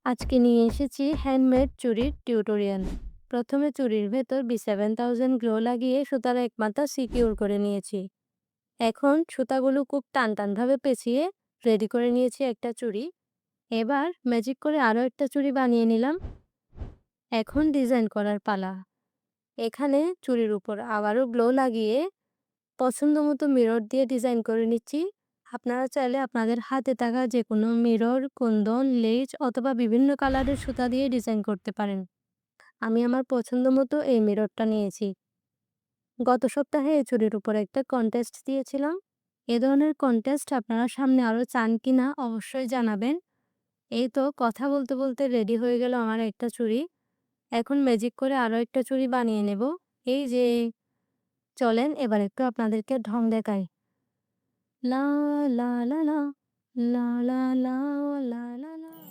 আজকে নিয়ে এসেছি হ্যান্ডমেড চুড়ির টিউটোরিয়াল। প্রথমে চুড়ির ভেতর B7000 গ্লো লাগিয়ে সুতার এক মাথা সিকিউর করে নিয়েছি। এখন সুতাগুলো খুব টান টানভাবে পেঁচিয়ে রেডি করে নিয়েছি একটা চুড়ি। এবার ম্যাজিক করে আরও একটা চুড়ি বানিয়ে নিলাম। এখন ডিজাইন করার পালা। এখানে চুড়ির উপর আবারও গ্লো লাগিয়ে পছন্দ মতো মিরর দিয়ে ডিজাইন করে নিচ্ছি। আপনারা চাইলে আপনাদের হাতে থাকা যে কোনো মিরর, কুন্দন, লেজ অথবা বিভিন্ন কালারের সুতা দিয়ে ডিজাইন করতে পারেন। আমি আমার পছন্দ মতো এই মিররটা নিয়েছি। গত সপ্তাহে এই চুড়ির উপর একটা কন্টেস্ট দিয়েছিলাম। এ ধরনের কন্টেস্ট আপনারা সামনে আরও চান কিনা অবশ্যই জানাবেন। এই তো কথা বলতে বলতে রেডি হয়ে গেল আমার একটা চুড়ি। এখন ম্যাজিক করে আরও একটা চুড়ি বানিয়ে নেব। এই যে, চলেন এবার একটু আপনাদেরকে ঢং দেখাই। লা লা লা লা, লা লা লা, লা লা লা।